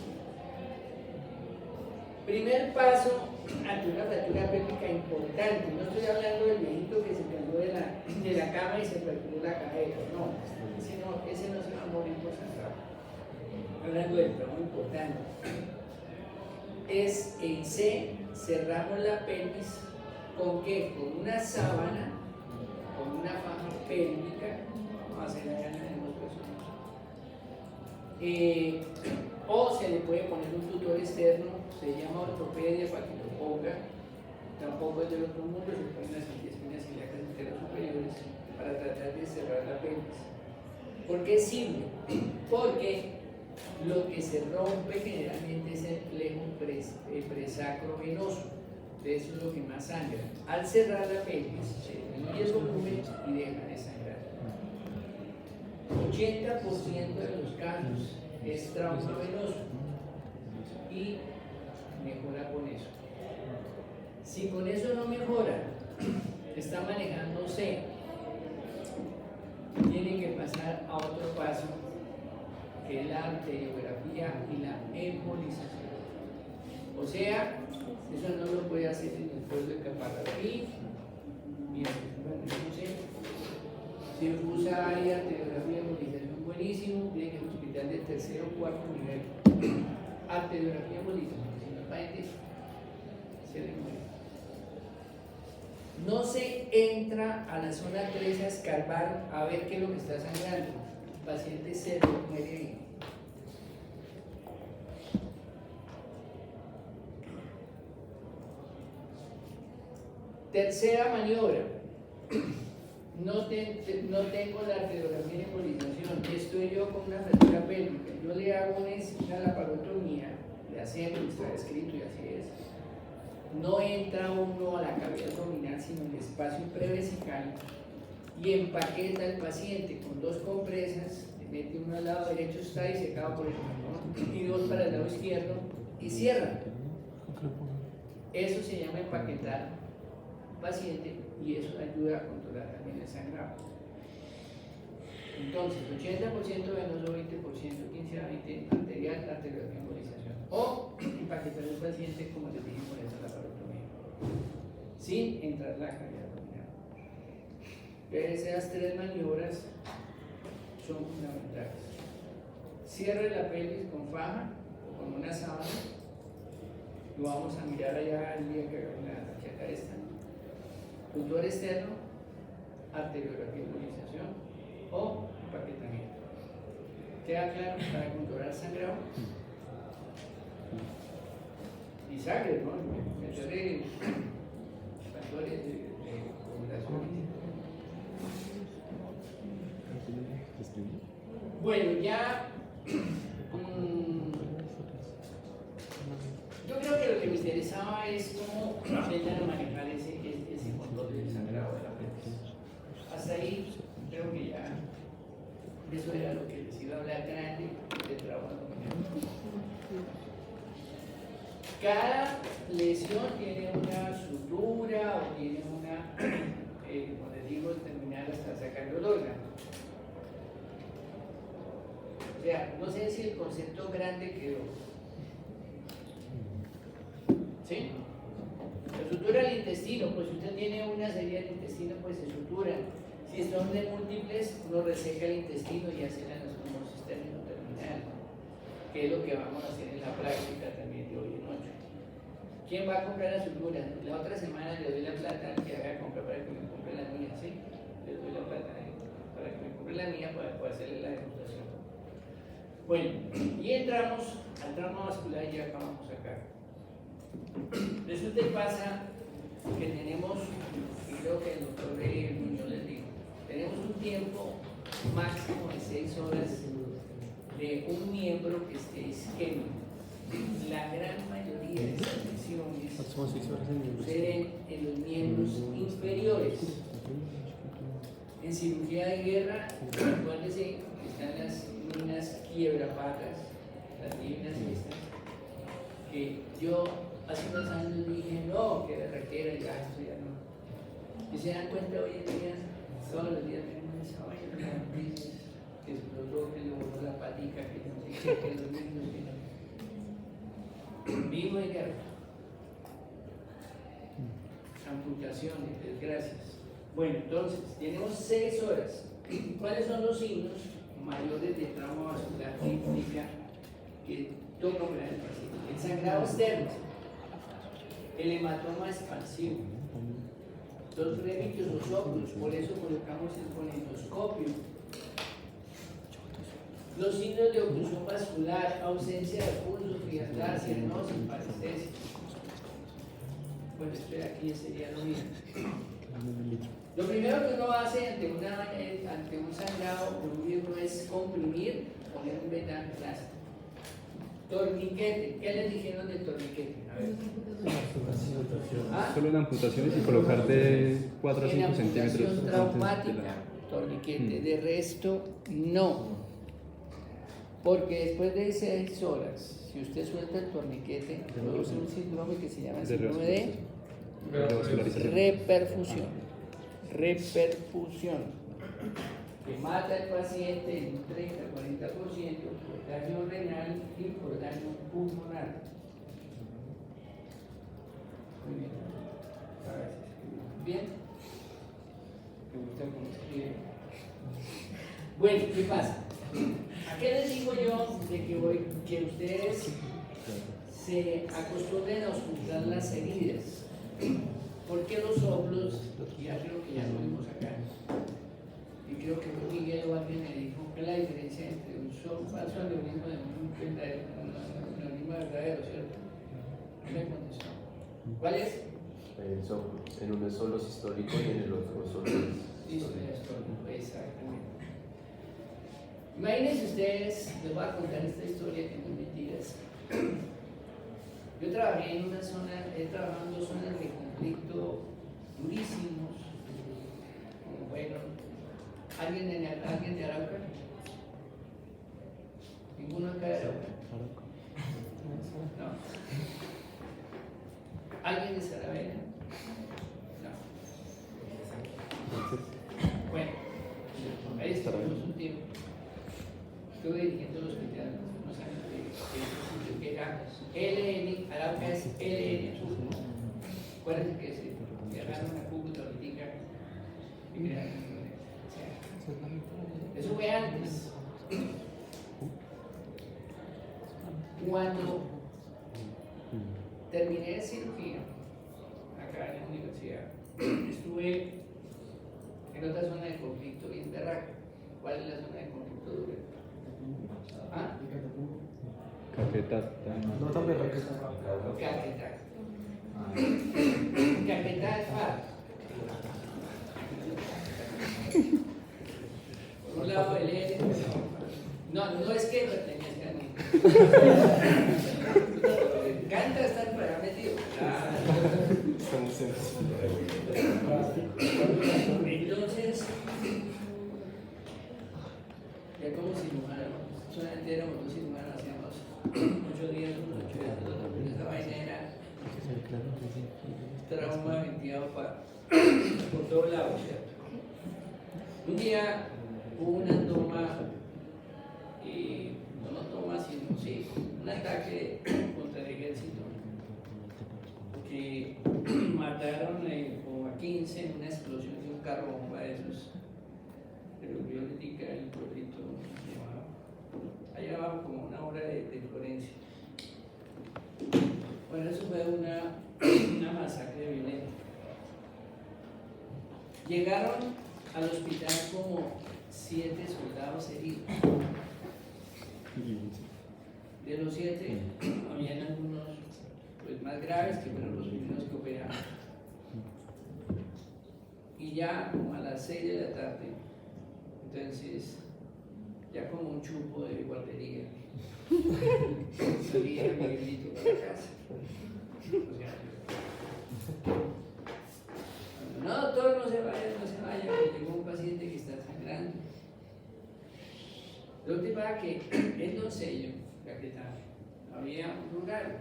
Primer paso ante una fractura pélvica importante. No estoy hablando del viejito que se cayó de la cama y se fracturó la cadera. No, ese no se va a morir por sangrado. Hablando del trauma importante. Es en C, cerramos la pelvis, ¿con qué? Con una sábana, con una faja pélvica, vamos a hacer allá en los personas. O se le puede poner un tutor externo, se llama ortopedia para que lo ponga, tampoco es del otro mundo, se ponen las espinas ilíacas enteras superiores para tratar de cerrar la pelvis. ¿Por qué sirve? Porque lo que se rompe generalmente es el plejo presacro venoso, de eso es lo que más sangra. Al cerrar la pelvis se disminuye el volumen y deja de sangrar. 80% de los casos es trauma venoso y mejora con eso. Si con eso no mejora, está manejándose, tiene que pasar a otro paso, que es la arteriografía y la embolización. O sea, eso no lo puede hacer en el pueblo de Caparraquí, bien, bueno, no sé. Si usa ahí arteriografía y embolización, buenísimo, tiene que ir al hospital de tercero o cuarto nivel. Arteriografía y embolización, si no paciente se le muere. No se entra a la zona 3 a escarbar a ver qué es lo que está sangrando. El paciente se muere ahí. Tercera maniobra. No tengo la arteriografía de embolización. Estoy yo con una fractura pélvica. Yo le hago una laparotomía, le hacemos, está escrito y así es. No entra uno a la cavidad abdominal, sino en el espacio prevesical y empaqueta al paciente con 2 compresas, le mete uno al lado derecho, está disecado por el pulmón, y 2 para el lado izquierdo y cierra. Eso se llama empaquetar paciente y eso ayuda a controlar también el sangrado. Entonces, 80% venoso, 20%, 15 a 20 arterial, arteriografía, embolización. O empaquetar el paciente, como les dije, por esa laparotomía, sin entrar la cavidad abdominal. Esas 3 maniobras son fundamentales. Cierre la pelvis con faja o con una sábana. Lo vamos a mirar allá el día que hagamos la acá esta. Tutor externo, arteriografía, embolización o empaquetamiento. ¿Queda claro? Para controlar sangrado y sangre, ¿no? Meterle factores de coagulación. Bueno, ya yo creo que lo que me interesaba es cómo aprendan a manejar ese control del sangrado de la pelvis. Hasta ahí Cada lesión tiene una sutura o tiene una, como les digo, terminar hasta sacar el órgano. O sea, no sé si el concepto grande quedó. ¿Sí? Se sutura el intestino, pues si usted tiene una herida del intestino, pues se sutura. Si son de múltiples, uno reseca el intestino y hace la anastomosis terminal, que es lo que vamos a hacer en la práctica también de hoy en 8. ¿Quién va a comprar la sutura? La otra semana le doy la plata al que haga compra para que me compre la mía, ¿sí? Le doy la plata para que me compre la mía para poder hacerle la demostración. Bueno, y entramos al trauma vascular y ya acabamos acá. Resulta y pasa que tenemos, y creo que el doctor Muñoz les dijo, tenemos un tiempo máximo de 6 horas de un miembro que esté isquémico. La gran mayoría de estas lesiones suceden en los miembros inferiores. En cirugía de guerra, acuérdense que están las minas quiebrapatas, las minas estas, que yo hace unos años dije, no, que berraquera, ya, esto ya no. Y se dan cuenta hoy en día, todos los días tenemos esa vaina, que explotó, que le voló la patica, que no sé qué, que los niños, que no. Vivo de guerra. Amputaciones, desgracias. Bueno, entonces, tenemos 6 horas. ¿Cuáles son los signos mayores de trauma vascular que implica que toca operar el paciente? El sangrado externo, el hematoma expansivo, los rémitos o soplos, por eso colocamos el fonendoscopio, los signos de oclusión vascular, ausencia de pulso, frialdad, cianosis, parestesia. Bueno, espera, aquí sería lo mismo. Lo primero que uno hace ante un sangrado por un miembro es comprimir, poner un vendaje plástico. Torniquete, ¿qué les dijeron del torniquete? A ver. ¿Ah? Solo en amputaciones y colocar de 4 a 5 En centímetros. amputación traumática, torniquete, de resto no. Porque después de 6 horas, si usted suelta el torniquete, produce un síndrome que se llama el síndrome de reperfusión. Reperfusión. Que mata al paciente en un 30-40% por daño renal y por daño pulmonar. Muy bien. A ver si escriben bien. Me gusta cómo escriben. Bueno, ¿qué pasa? ¿A qué les digo yo de que ustedes se acostumbren a ocultar las heridas? Porque los soplos, ya creo que ya lo vimos acá, y creo que Miguel o alguien me dijo que la diferencia entre un falso aneurisma y un aneurisma verdadero, ¿cierto? ¿Qué me contestó? ¿Cuál es? En uno es solo sistólico y en el otro solo Sistólico, exactamente. Imagínense ustedes, les voy a contar esta historia que no es mentiras. Yo trabajé en una zona, he trabajado en 2 zonas de conflicto durísimos, como fueron. ¿Alguien de Arauca? ¿Ninguno acá de Arauca? No. ¿Alguien de Saravena? No. Bueno, ahí estuvimos un tiempo. Estuve dirigiendo el hospital unos años de que era LN, Arauca es LN Sur. Acuérdense que se agarraron una cúpula ahorita y crearon. Eso fue antes. Cuando terminé de cirugía acá en la universidad, estuve en otra zona de conflicto bien berraca. ¿Cuál es la zona de conflicto dura? ¿Ah? Caquetá. No tan berraca. Caquetá. Caquetá es FARC. Por un lado el L. No es que pertenezca a mí. Canta estar por allá metido. Entonces, ya como cirujano, solamente éramos 2 cirujanos, hacíamos 8 días, 8 días, pero esa vaina era trauma venteado por todos lados, ¿cierto? Un día hubo una toma, no toma, sino sí, un ataque contra el ejército, que mataron como a 15 en una explosión de un carro bomba de esos, pero yo le dije el pueblito, allá abajo como una hora de Florencia. Bueno, eso fue una masacre violenta. Llegaron al hospital como 7 soldados heridos. De los 7, habían algunos pues, más graves que fueron los primeros que operaron. Y ya como a las 6 de la tarde, entonces, ya como un chupo de guardería, salía Miguelito para casa. O sea, no, doctor, no se vaya, que tengo un paciente que está sangrando. Lo que pasa que en Doncello, Caquetá, había un lugar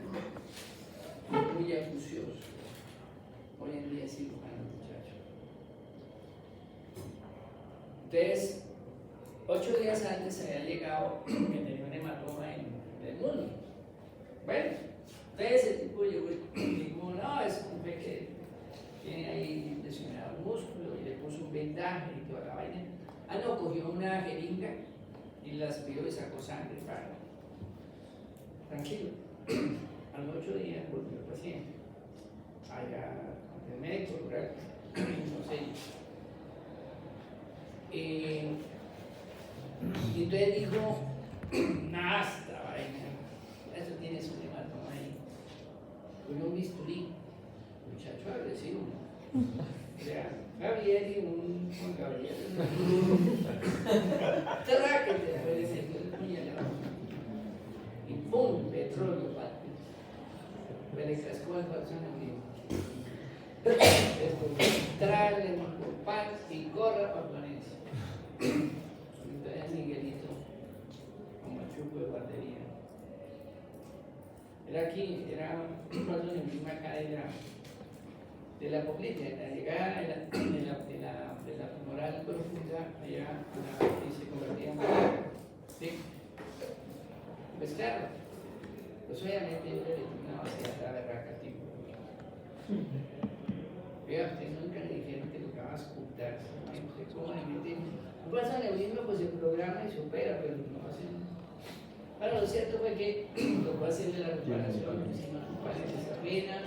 muy acucioso. Hoy en día es cirujano, muchacho. Entonces, 8 días antes había llegado que tenía un hematoma en el muslo. Bueno, entonces el tipo llegó y dijo, no, es un fe que tiene ahí lesionado el músculo y le puso un vendaje y toda la vaina. Ah, no, cogió una jeringa y la aspiró y sacó sangre para. Tranquilo. A los 8 días volvió el paciente. Allá, ante el médico rural, no sé. Y entonces dijo, nada, esta vaina, eso tiene su hematoma ahí. Cogió un bisturí, muchacho agresivo. O sea, Gabriel y un Juan Gabriel. Tráquete, a ver, ese el puñalado. Y pum, petróleo, pate. Me le cascó al corazón a mí. Después, trae, pan y corra para Florencia. Entonces Miguelito, como el chupo de guardería. Era aquí, era cuando en misma acá de la poblita, de la llegada de la moral profunda allá y se convertía en moral. ¿Sí? Pues claro, pues obviamente yo le dije una base de la berraca tipo. Vea, ustedes nunca le dijeron que lo que va a ocultar. Usted cómo le mete. Un falso aneurisma pues se programa y se opera, pero no hacen. Bueno, lo cierto fue que tocó hacerle la reparación, hicimos un par de apenas,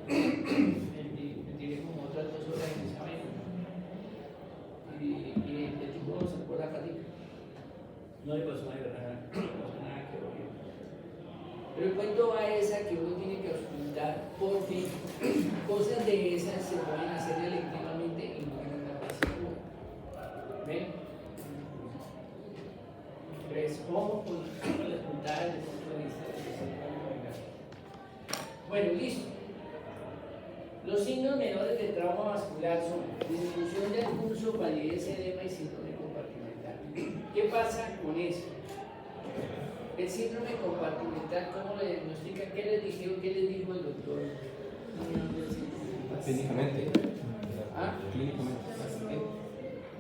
me tiré como otras 2 horas en esa vaina. Y el tipo sacó la patica. No le pasó nada, no le pasó nada que obvio. Pero el cuento va a esa que uno tiene que ocultar porque cosas de esas se pueden hacer electivamente y no ganan la pasión. ¿Ven? Pues, ojo con las puntadas desde el punto de vista de bueno, listo. Los signos menores de trauma vascular son disminución del pulso, palidez, edema y síndrome compartimental. ¿Qué pasa con eso? El síndrome compartimental, ¿cómo lo diagnostican? ¿Qué les dijo el doctor? Clínicamente. ¿Ah? Clínicamente.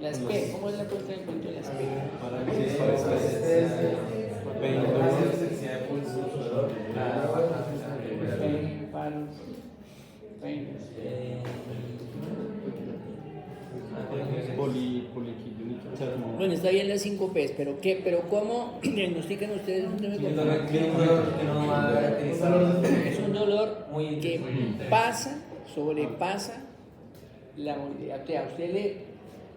Las P, ¿cómo es la puerta del cuento de las P? Parálisis, ausencia de pulso, dolor, Bueno, está bien las 5 P's, pero ¿qué? ¿Pero cómo diagnostican ustedes un síndrome compartimental? Es un dolor que sobrepasa la movilidad. O sea,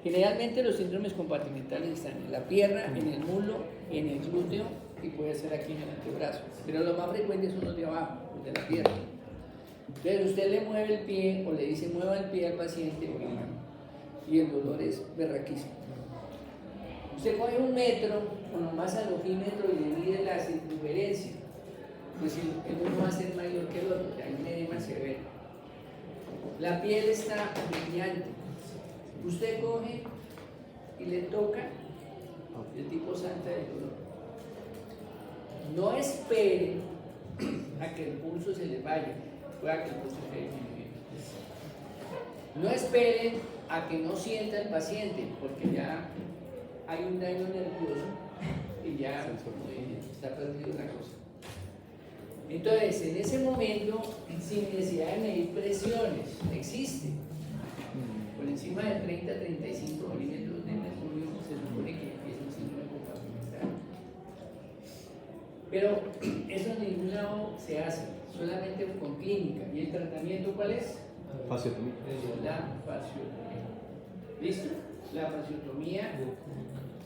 generalmente los síndromes compartimentales están en la pierna, en el muslo, en el glúteo y puede ser aquí en el antebrazo. Pero los más frecuentes son los de abajo, los de la pierna. Entonces usted le mueve el pie o le dice mueva el pie al paciente y el dolor es berraquísimo. Usted coge 1 metro con un masalogímetro y le mide la circunferencia. Pues el uno va a ser mayor que el otro, que hay un edema severo. La piel está brillante. Usted coge y le toca, el tipo salta del dolor. No espere a que el pulso se le vaya, pueda que el pulso quede disminuido. No esperen a que no sienta el paciente, porque ya hay un daño nervioso y ya está perdido la cosa. Entonces, en ese momento, sin necesidad de medir presiones, existe. Por encima de 30-35 milímetros de mercurio se supone que empieza un síndrome compartimental. Pero eso en ningún lado se hace, solamente con clínica. ¿Y el tratamiento cuál es? Fasciotomía. La fasciotomía. ¿Listo? La fasciotomía,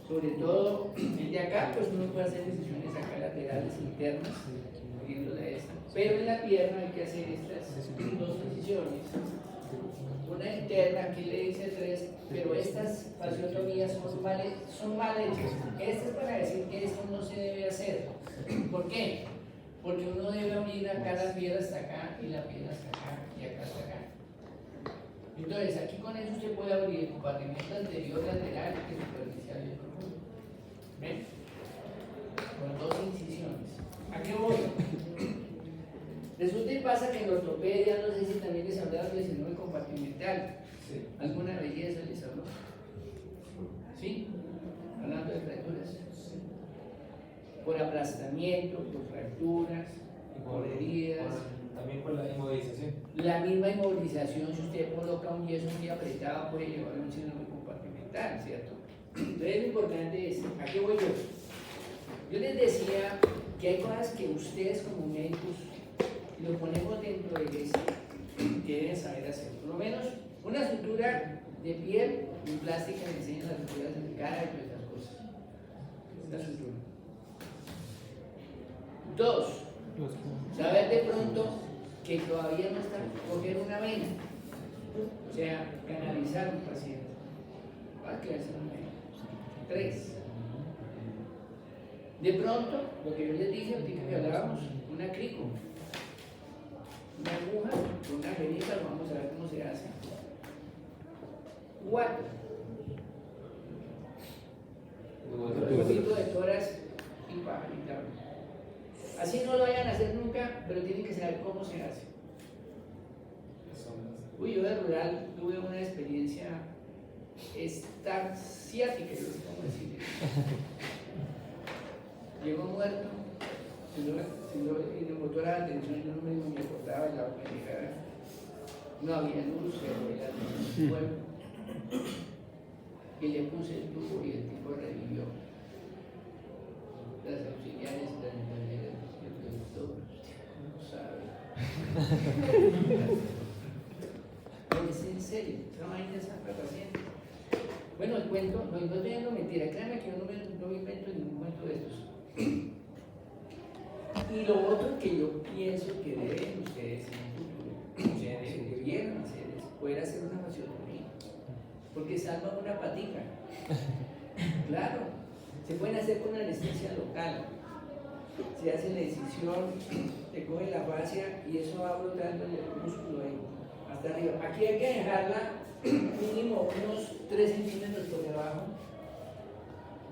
sobre todo el de acá, pues uno puede hacer incisiones acá laterales internas, poniéndole esta. Pero en la pierna hay que hacer estas dos incisiones. Una interna, aquí le dice 3, pero estas fasciotomías son mal hechas. Esta es para decir que esto no se debe hacer. ¿Por qué? Porque uno debe abrir acá la piel hasta acá y la piel hasta acá y acá hasta acá. Entonces, aquí con eso usted puede abrir el compartimento anterior, lateral y superficial y profundo. ¿Ven? Con 2 incisiones. ¿A qué voy? Resulta y pasa que en ortopedia, no sé si también les hablaron del síndrome compartimental. Sí. ¿Alguna belleza les habló? ¿Sí? Hablando de fracturas. Por aplastamiento, por fracturas, por heridas. También por la inmovilización. La misma inmovilización, si usted coloca un yeso muy apretado, puede llevar a un síndrome compartimental, ¿cierto? Entonces lo importante es, ¿a qué voy yo? Yo les decía que hay cosas que ustedes como médicos lo ponemos dentro de eso que deben saber hacer. Por lo menos una sutura de piel y plástica le enseñan las suturas de cara y todas esas cosas. Una sutura. 2. Saber de pronto que todavía no está coger una vena, o sea, canalizar un paciente. Va a quedarse una vena. 3. De pronto, lo que yo les dije ahorita que hablábamos, una crico, una aguja con una arenita, vamos a ver cómo se hace. 4. Un poquito de toras y pajarita. Así no lo vayan a hacer nunca, pero tienen que saber cómo se hace. Uy, yo de rural tuve una experiencia extasiática, no sé cómo decirle. Llegó muerto, y de motora de atención, yo no me acordaba de la pendejada. No había luz, se veía fuego. Y le puse el tubo y el tipo revivió. Las auxiliares, las enfermeras, el doctor, no sabe. No, es en serio, esa vaina es Santa paciente. Bueno, el cuento, no estoy diciendo mentira, créanme que yo no me invento ningún cuento de estos. Y lo otro que yo pienso que deben ustedes en el futuro, o sea, debieran hacer es poder hacer una fasciotomía, porque salvan una patica. Claro, se pueden hacer con anestesia local. Se hace la incisión, te coge la fascia y eso va brotando en el músculo ahí, hasta arriba. Aquí hay que dejarla mínimo unos 3 centímetros por debajo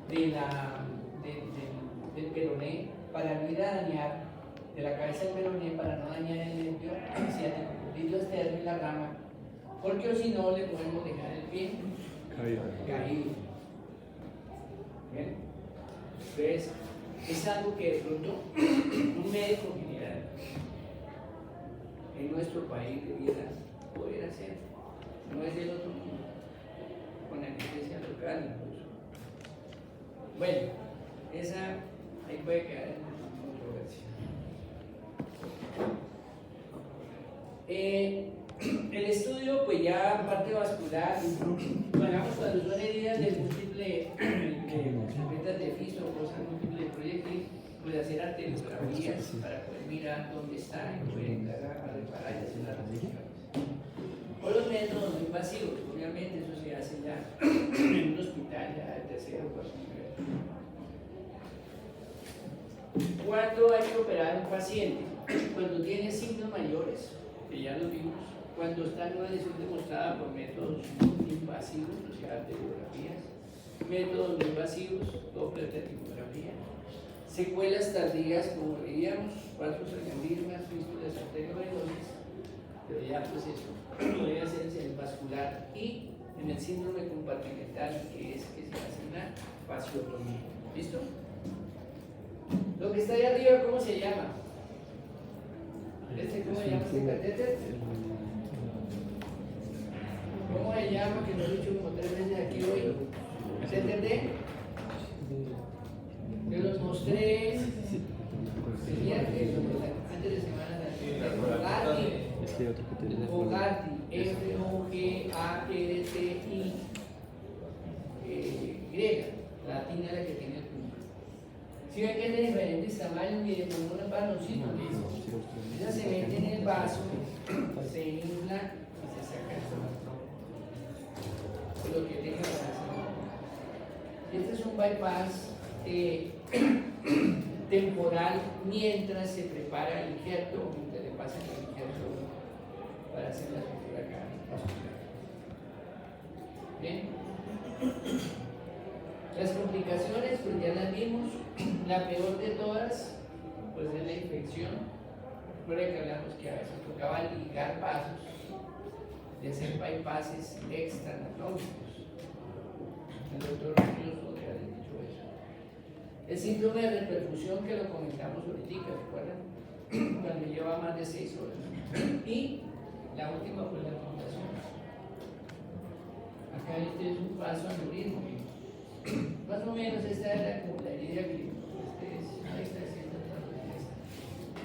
del peroné para no ir a dañar, de la cabeza del peroné para no dañar el nervio ciático, el glúteo externo y la rama, porque o si no le podemos dejar el pie caído. ¿Bien? Entonces, es algo que de pronto un médico general en nuestro país debiera poder hacer. No es del otro mundo, con anestesia local incluso. Bueno, esa ahí puede quedar en controversia. El estudio, pues ya parte vascular, pagamos cuando son heridas de múltiple, metas de fiso o cosas múltiples de proyectil, puede hacer arteriografías para poder mirar dónde está y poder entrar a reparar y hacer las revisiones. O los métodos no invasivos, obviamente eso se hace ya en un hospital ya de tercero o cuarto nivel. ¿Cuándo hay que operar a un paciente? Cuando tiene signos mayores, que ya los vimos, cuando está en una lesión demostrada por métodos invasivos, o sea, arteriografías, métodos no invasivos, Doppler termografía, secuelas tardías, como veíamos, vasos aneurismas, fístulas arteriovenosos, pero ya pues eso lo debe hacer en el vascular y en el síndrome compartimental, que es que se hace una fasciotomía. ¿Listo? Lo que está ahí arriba, ¿cómo se llama? ¿Cómo se llama este catéter? ¿Cómo se llama? Que lo he dicho como 3 veces aquí hoy. ¿Catéter de? Yo los mostré. Sería que antes de semana Fogarty. Fogarty. F-O-G-A-R-T-I. Griega. Latina la que tiene el punto. Si ven que es de diferentes tamaños, miren, como unos baloncitos. Esa se mete en el vaso, se infla y se saca lo que tenga para hacer. Este es un bypass temporal mientras se prepara el injerto o mientras le pasan el injerto para hacer la sutura acá. Bien. Las complicaciones, pues ya las vimos. La peor de todas, pues es la infección. Recuerden que hablamos que a veces tocaba ligar pasos de hacer bypasses extranatómicos. El doctor incluso le había dicho eso. El síndrome de reperfusión, que lo comentamos ahorita, ¿recuerdan? Cuando lleva más de 6 horas. Y la última fue la amputación. Acá este es un paso aneurismo. Más o menos esta era como la idea que ahí está haciendo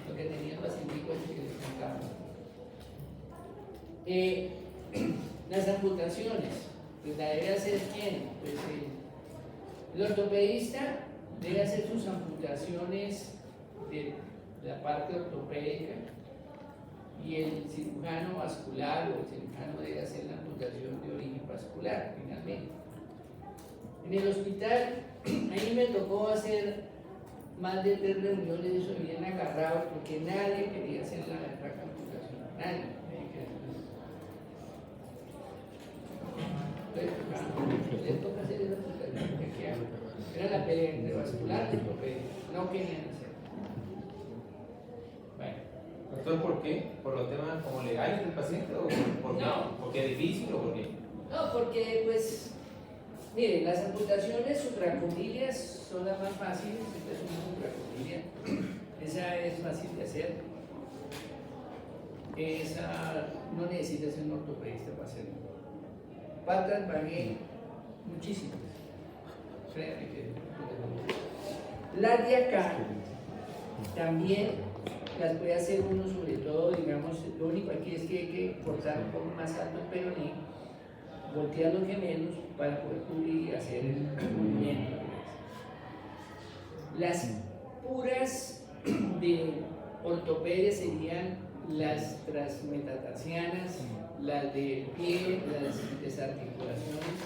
lo que tenía el paciente que les contaba. Las amputaciones, pues la debe hacer quién? Pues el ortopedista debe hacer sus amputaciones de la parte ortopédica y el cirujano vascular o el cirujano debe hacer la amputación de origen vascular, finalmente. En el hospital, ahí me tocó hacer más de 3 reuniones de eso bien agarrados porque nadie quería hacer la amputación, nadie. Les toca hacer esa amputación, ¿qué hago? Era la pelea entre vascular y ortopédico, no querían hacer. Bueno. ¿Entonces por qué? ¿Por los temas como legales del paciente o por qué? No. ¿Porque es difícil o por qué? No, porque pues, miren, las amputaciones supracondilias son las más fáciles. Esta es una supracondilia, esa es fácil de hacer. Esa no necesita ser un ortopedista para hacerlo. Patas pagué muchísimas. Créanme que las de acá también las puede hacer uno, sobre todo, digamos, lo único aquí es que hay que cortar un poco más alto el peroné, voltear los gemelos para poder cubrir y hacer el movimiento. Las puras de ortopedia serían las transmetatarsianas, las del pie, las desarticulaciones,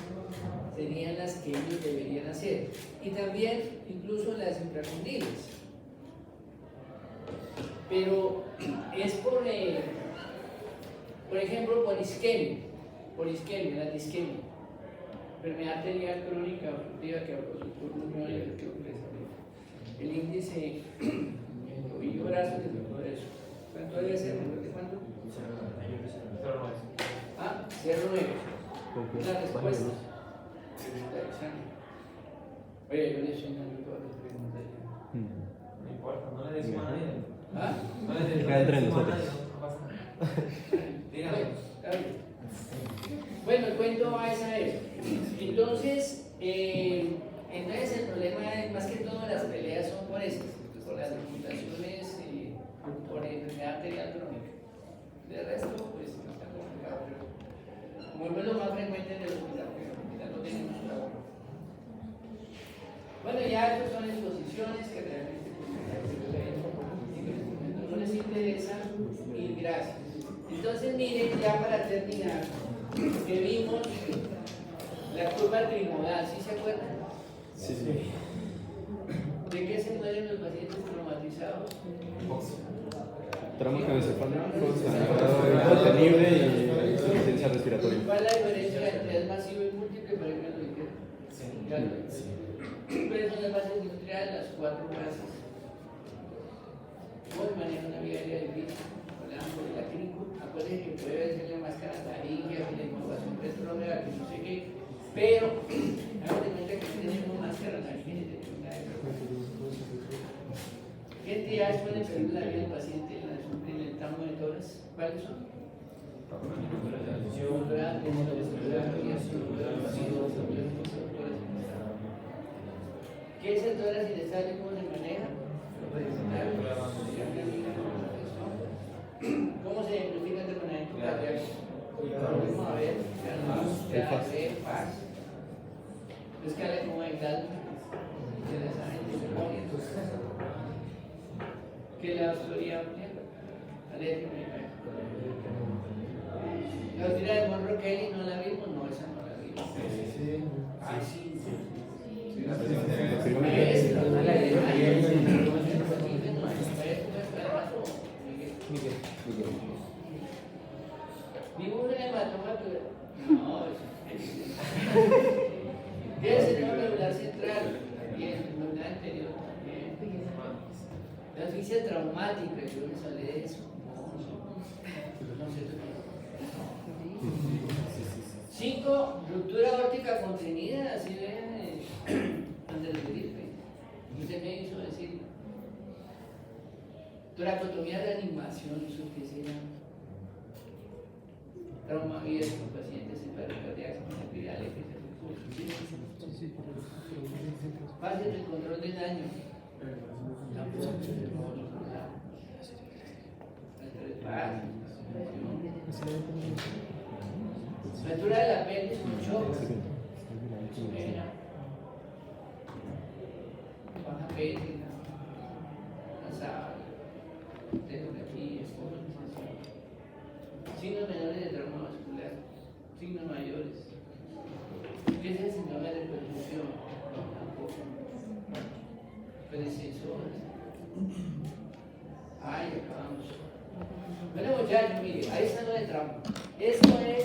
serían las que ellos deberían hacer. Y también incluso las intracondiles. Pero es por ejemplo, por isquemia, la disquemia, enfermedad arterial crónica obstructiva que el índice tobillo brazo de todo eso. ¿Cuánto debe ser? ¿De cuánto? 0,9. Ah, 0,9. La respuesta. Oye, yo le estoy dando todas las preguntas. No importa, no le decimos a nadie. ¿Ah? No le decimos Queda entre a nadie, nosotros. no pasa nada. Dígame. Bueno, el cuento va a eso. Entonces, el problema es más que todo las peleas son por eso, por las limitaciones, por enfermedad arterial crónica. De resto, pues no está complicado, pero como es lo más frecuente en el hospital, porque en el hospital no tenemos una hora. Bueno, ya estas son exposiciones que realmente no les interesa y gracias. Entonces, miren, ya para terminar, que vimos la curva trimodal, ¿sí se acuerdan? Sí. ¿De qué se mueren los pacientes traumatizados? Tramo cabecefálico, sostenible y insuficiencia respiratoria. ¿Cuál es la diferencia entre el masivo y múltiple? Para que me lo dijeron. Pero son las bases industriales, las 4 bases. Hoy maneja una vía difícil, hablamos de la clínica. reconoce que puede ser la máscara laringia, que la innovación retrógrada, que no sé qué, pero hagan de cuenta que no tenemos máscara laringia. ¿Qué entidades pueden pedir la vida del paciente en el tramo de toras? ¿Cuáles son? ¿Qué es el tórax inestable? ¿Cómo se maneja? ¿Cómo se identifica el detonamiento cardíaco? Vamos a ver, paz. Escala como de Galton, de la sangre, ¿qué es la autoría amplia? Alergia mecánica. La autoría de Monroe Kelly no la vimos, no, esa no la vimos. Ah, sí. Ningún hematoma, no, ¿qué es el neuromedular central? También, el neuromedular anterior también. La asfixia traumática, yo no salí de eso. No sé. 5. Ruptura aórtica contenida, así ven antes de gripe. Usted me hizo decir. Toracotomía de animación, eso que se llama. Trauma abierto, pacientes en paro cardíaco, epidales, fases del control del daño. Fractura de la pelvis con shock. Baja pélvica, nasal, tenografía, signos menores de trauma vascular, signos mayores. ¿Qué es el síndrome de perfusión? Tampoco. Predecesores. Ay, acabamos. Bueno, muchachos, mire, ahí está lo de trauma. Esto es